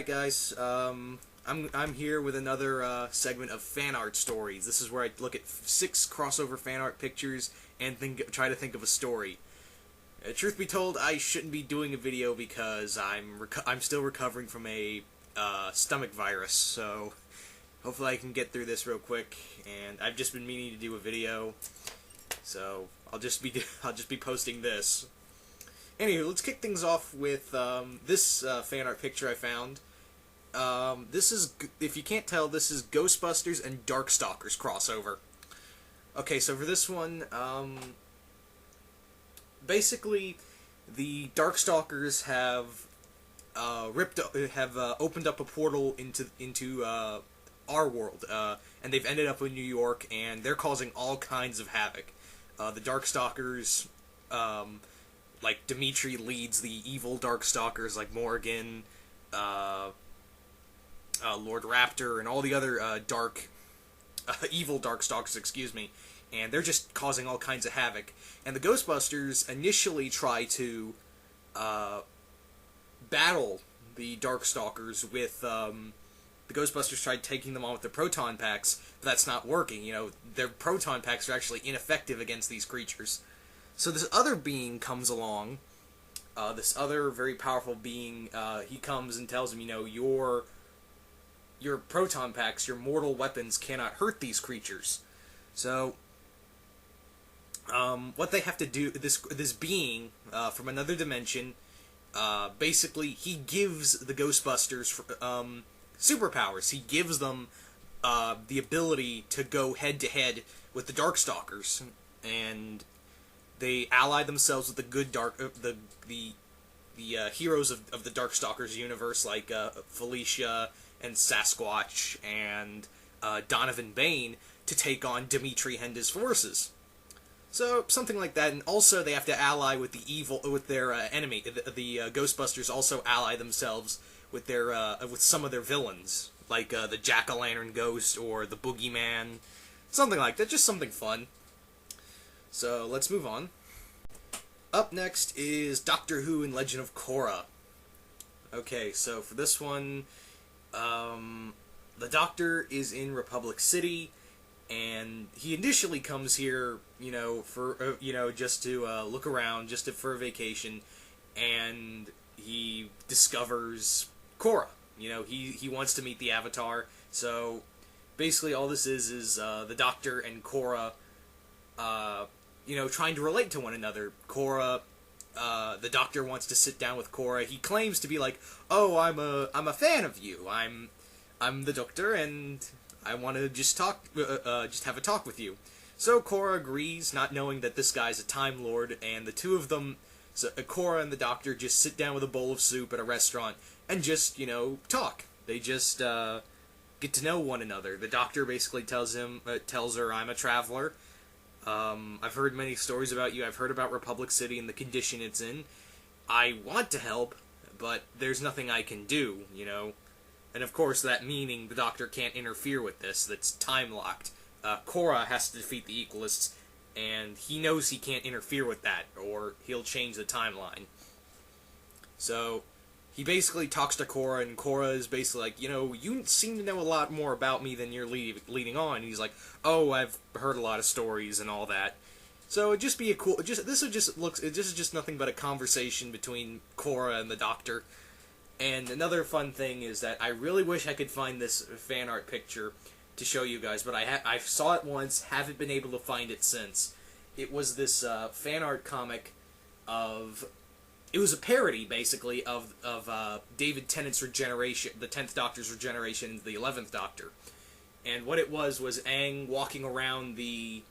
Alright guys, I'm here with another segment of fan art stories. This is where I look at 6 crossover fan art pictures and try to think of a story. Truth be told, I shouldn't be doing a video because I'm still recovering from a stomach virus, so hopefully I can get through this real quick. And I've just been meaning to do a video, so I'll just be posting this. Anywho, let's kick things off with this fan art picture I found. This is, if you can't tell, this is Ghostbusters and Darkstalkers crossover. Okay, so for this one, basically, the Darkstalkers have opened up a portal into our world, and they've ended up in New York, and they're causing all kinds of havoc. The Darkstalkers, like Dimitri leads the evil Darkstalkers, like Morgan, Lord Raptor, and all the other evil Darkstalkers, excuse me, and they're just causing all kinds of havoc. And the Ghostbusters initially try to battle the Darkstalkers with the Ghostbusters tried taking them on with the proton packs, but that's not working. You know, their proton packs are actually ineffective against these creatures. So this other being comes along, this other very powerful being, he comes and tells him, you know, your proton packs, your mortal weapons cannot hurt these creatures. So, what they have to do, this being, from another dimension, basically, he gives the Ghostbusters, superpowers. He gives them, the ability to go head-to-head with the Darkstalkers, and they ally themselves with the good the heroes of the Darkstalkers universe, like Felicia and Sasquatch and Donovan Bane, to take on Dimitri and his forces. So something like that, and also they have to ally with their enemy. The Ghostbusters also ally themselves with some of their villains, like the Jack-o'-lantern Ghost or the Boogeyman, something like that. Just something fun. So, let's move on. Up next is Doctor Who and Legend of Korra. Okay, so for this one, the Doctor is in Republic City, and he initially comes here, you know, for, just to look around, for a vacation, and he discovers Korra. You know, he wants to meet the Avatar, so basically all this is the Doctor and Korra, trying to relate to one another. Korra, the Doctor wants to sit down with Korra. He claims to be like, "Oh, I'm a fan of you. I'm the Doctor, and I want to just have a talk with you." So Korra agrees, not knowing that this guy's a Time Lord, and the two of them, Korra and the Doctor, just sit down with a bowl of soup at a restaurant and just, talk. They just get to know one another. The Doctor basically tells her, "I'm a traveler. I've heard many stories about you. I've heard about Republic City and the condition it's in. I want to help, but there's nothing I can do, you know." And of course, that meaning the Doctor can't interfere with this. That's time-locked. Korra has to defeat the Equalists, and he knows he can't interfere with that, or he'll change the timeline. So he basically talks to Korra, and Korra is basically like, "You seem to know a lot more about me than you're leading on." And he's like, "Oh, I've heard a lot of stories and all that." So it'd just be a cool. This is just nothing but a conversation between Korra and the Doctor. And another fun thing is that I really wish I could find this fan art picture to show you guys, but I saw it once, haven't been able to find it since. It was this fan art comic of. It was a parody, basically, of David Tennant's regeneration, the 10th Doctor's regeneration into the 11th Doctor. And what it was Aang walking around the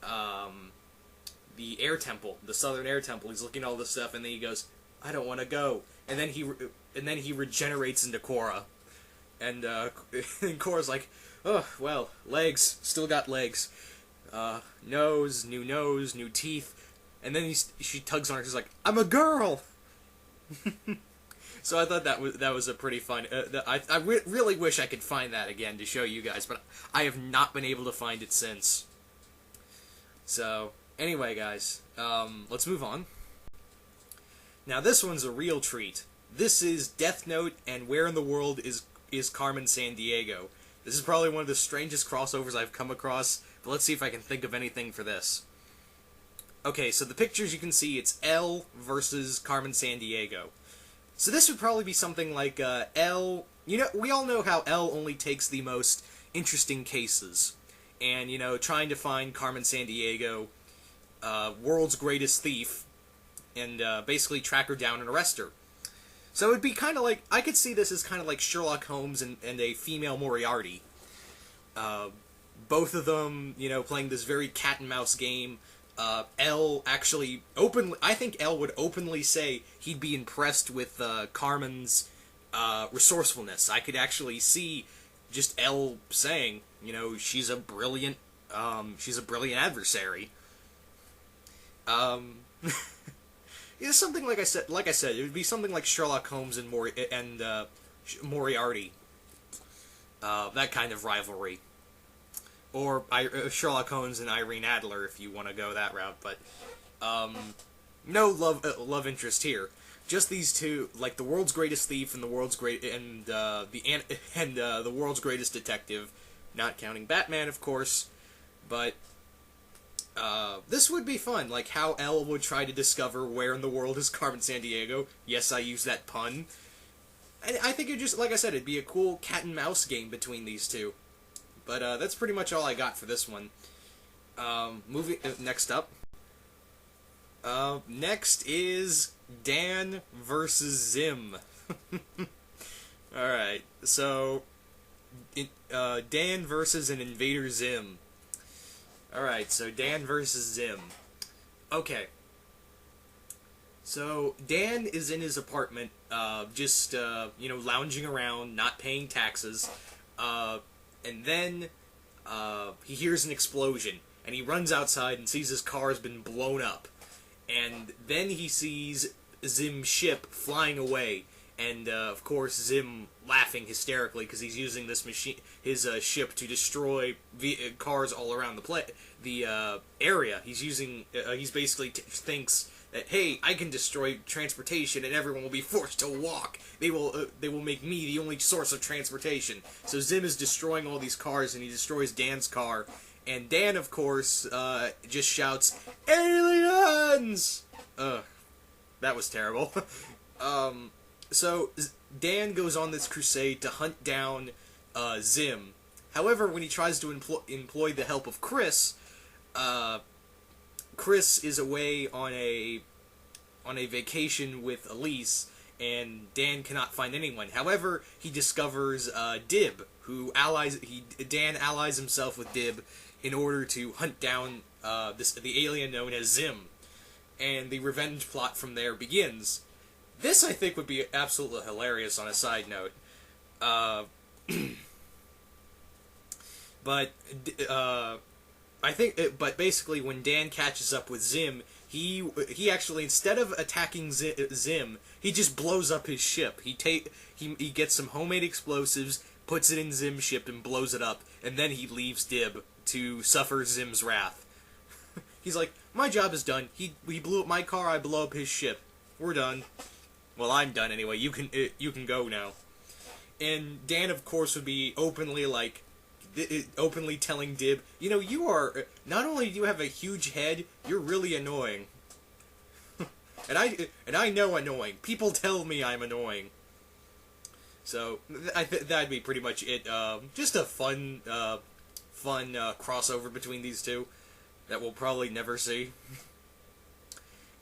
air temple, the southern air temple. He's looking at all this stuff, and then he goes, "I don't want to go." And then he regenerates into Korra. And Korra's like, "Oh, well, legs, still got legs. Nose, new teeth." And then she tugs on her. She's like, "I'm a girl." So I thought that was a pretty fun. I really wish I could find that again to show you guys, but I have not been able to find it since. So anyway, guys, let's move on. Now this one's a real treat. This is Death Note, and where in the world is Carmen Sandiego? This is probably one of the strangest crossovers I've come across, but let's see if I can think of anything for this. Okay, so the pictures you can see, it's L versus Carmen Sandiego. So this would probably be something like L... You know, we all know how L only takes the most interesting cases. And, you know, trying to find Carmen Sandiego, world's greatest thief, and basically track her down and arrest her. So it'd be kind of like... I could see this as kind of like Sherlock Holmes and a female Moriarty. Both of them, you know, playing this very cat-and-mouse game. L actually openly... I think L would openly say he'd be impressed with Carmen's resourcefulness. I could actually see just L saying, you know, she's a brilliant adversary. It's something like I said, it would be something like Sherlock Holmes and Moriarty. That kind of rivalry. Or Sherlock Holmes and Irene Adler, if you want to go that route, but no love interest here. Just these two, like the world's greatest thief and the world's the world's greatest detective, not counting Batman, of course. But this would be fun, like how Elle would try to discover where in the world is Carmen Sandiego. Yes, I used that pun. And I think it just, like I said, it'd be a cool cat and mouse game between these two. But that's pretty much all I got for this one. Moving next up. Next is Dan versus Zim. Alright, so Dan versus an Invader Zim. Alright, so Dan versus Zim. Okay. So, Dan is in his apartment, just, you know, lounging around, not paying taxes, and then, he hears an explosion, and he runs outside and sees his car has been blown up. And then he sees Zim's ship flying away, and, of course, Zim laughing hysterically because he's using this machine, his ship to destroy cars all around the area. He's using, he's basically thinks that, hey, I can destroy transportation and everyone will be forced to walk. They will make me the only source of transportation. So Zim is destroying all these cars, and he destroys Dan's car. And Dan, of course, just shouts, "Aliens!" That was terrible. So Dan goes on this crusade to hunt down Zim. However, when he tries to employ the help of Chris, Chris is away on a vacation with Elise, and Dan cannot find anyone. However, he discovers Dib, who Dan allies himself with Dib in order to hunt down the alien known as Zim, and the revenge plot from there begins. This, I think, would be absolutely hilarious on a side note. But basically, when Dan catches up with Zim, he actually, instead of attacking Zim, he just blows up his ship. He gets some homemade explosives, puts it in Zim's ship, and blows it up, and then he leaves Dib to suffer Zim's wrath. He's like, my job is done. He blew up my car, I blow up his ship. We're done. Well, I'm done anyway. You can go now. And Dan, of course, would be openly telling Dib, you know, you are, not only do you have a huge head, you're really annoying. and I know annoying. People tell me I'm annoying. So that'd be pretty much it. Just a fun crossover between these two that we'll probably never see.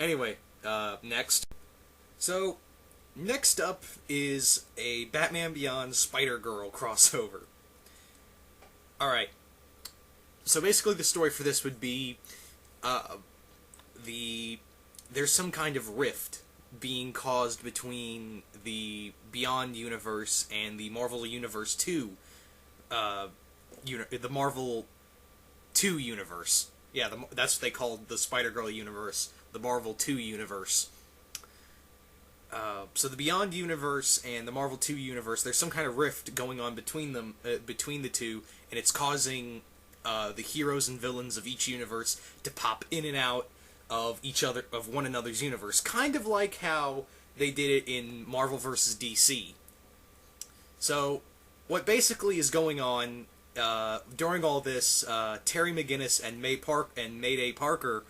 Anyway, next. So, next up is a Batman Beyond SpiderGirl crossover. Alright. So basically the story for this would be, there's some kind of rift being caused between the Beyond universe and the Marvel Universe 2, the Marvel 2 universe. Yeah, that's what they called the Spider-Girl universe, the Marvel 2 universe. So the Beyond universe and the Marvel 2 universe, there's some kind of rift going on between them, between the two, and it's causing the heroes and villains of each universe to pop in and out of one another's universe. Kind of like how they did it in Marvel vs. DC. So, what basically is going on during all this, Terry McGinnis and Mayday Parker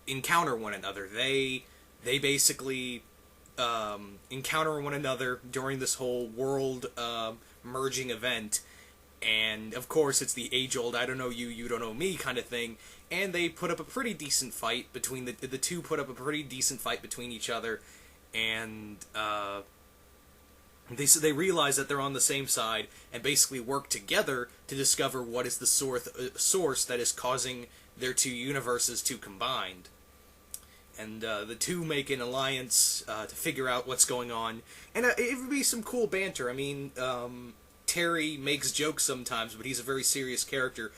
encounter one another. They basically encounter one another during this whole world merging event, and of course it's the age-old "I don't know you, you don't know me" kind of thing. And they put up a pretty decent fight between the two. Put up a pretty decent fight between each other, and they realize that they're on the same side and basically work together to discover what is the source that is causing their two universes to combine. And the two make an alliance to figure out what's going on. And it would be some cool banter. I mean, Terry makes jokes sometimes, but he's a very serious character.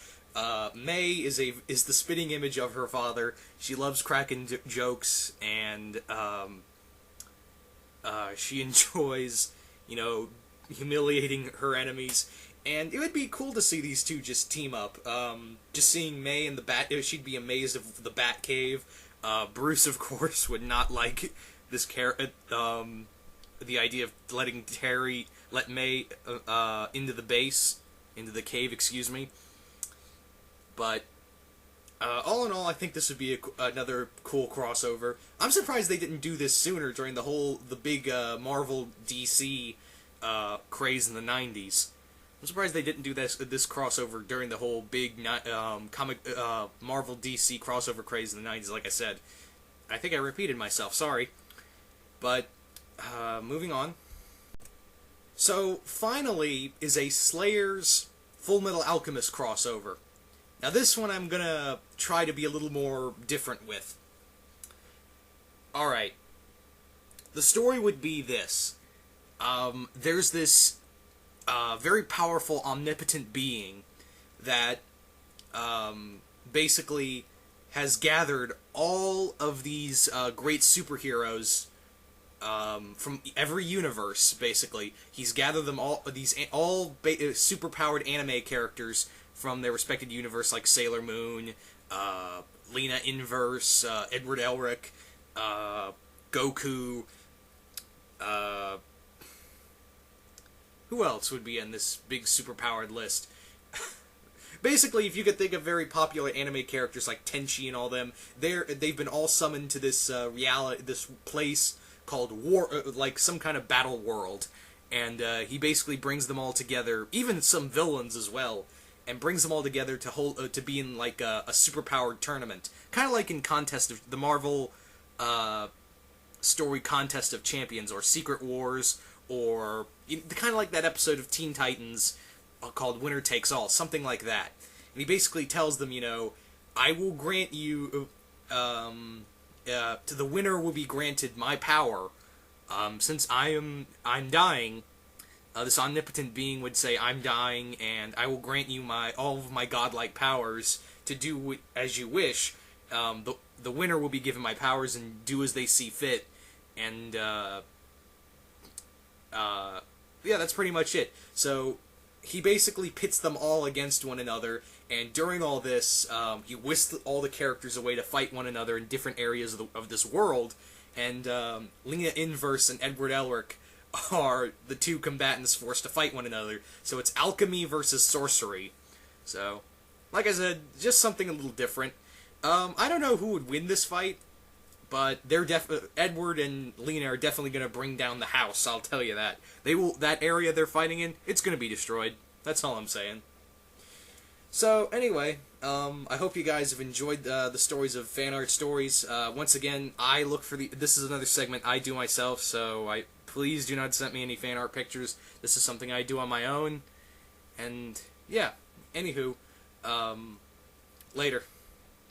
May is the spitting image of her father. She loves cracking jokes, and she enjoys, humiliating her enemies. And it would be cool to see these two just team up. Just seeing May in the she'd be amazed of the Bat Cave. Bruce, of course, would not like this the idea of letting Terry let May into the cave, excuse me. But all in all, I think this would be another cool crossover. I'm surprised they didn't do this sooner during the big Marvel DC craze in the 90s. I'm surprised they didn't do this crossover during the whole big Marvel DC crossover craze in the 90s, like I said. I think I repeated myself, sorry. But, moving on. So, finally, is a Slayer's Fullmetal Alchemist crossover. Now this one I'm gonna try to be a little more different with. Alright. The story would be this. There's this very powerful, omnipotent being that basically has gathered all of these great superheroes from every universe. Basically, he's gathered them all. These superpowered anime characters from their respected universe, like Sailor Moon, Lena Inverse, Edward Elric, Goku. Who else would be in this big superpowered list? Basically, if you could think of very popular anime characters like Tenchi and all them, they've been all summoned to this this place called like some kind of battle world, and he basically brings them all together, even some villains as well, and brings them all together to be in like a superpowered tournament, kind of like in the Marvel story Contest of Champions or Secret Wars, or kind of like that episode of Teen Titans called Winner Takes All, something like that. And he basically tells them, I will grant you, to the winner will be granted my power. Since I'm dying, this omnipotent being would say, I'm dying, and I will grant you all of my godlike powers to do as you wish. The winner will be given my powers and do as they see fit. And, yeah, that's pretty much it. So, he basically pits them all against one another, and during all this, he whisks all the characters away to fight one another in different areas of this world, and Lena Inverse and Edward Elric are the two combatants forced to fight one another. So it's alchemy versus sorcery. So, like I said, just something a little different. I don't know who would win this fight, but Edward and Lena are definitely going to bring down the house, I'll tell you that. That area they're fighting in, it's going to be destroyed. That's all I'm saying. So, anyway, I hope you guys have enjoyed the stories of fan art stories. Once again, I look for this is another segment I do myself, so please do not send me any fan art pictures. This is something I do on my own. And, yeah, anywho, later.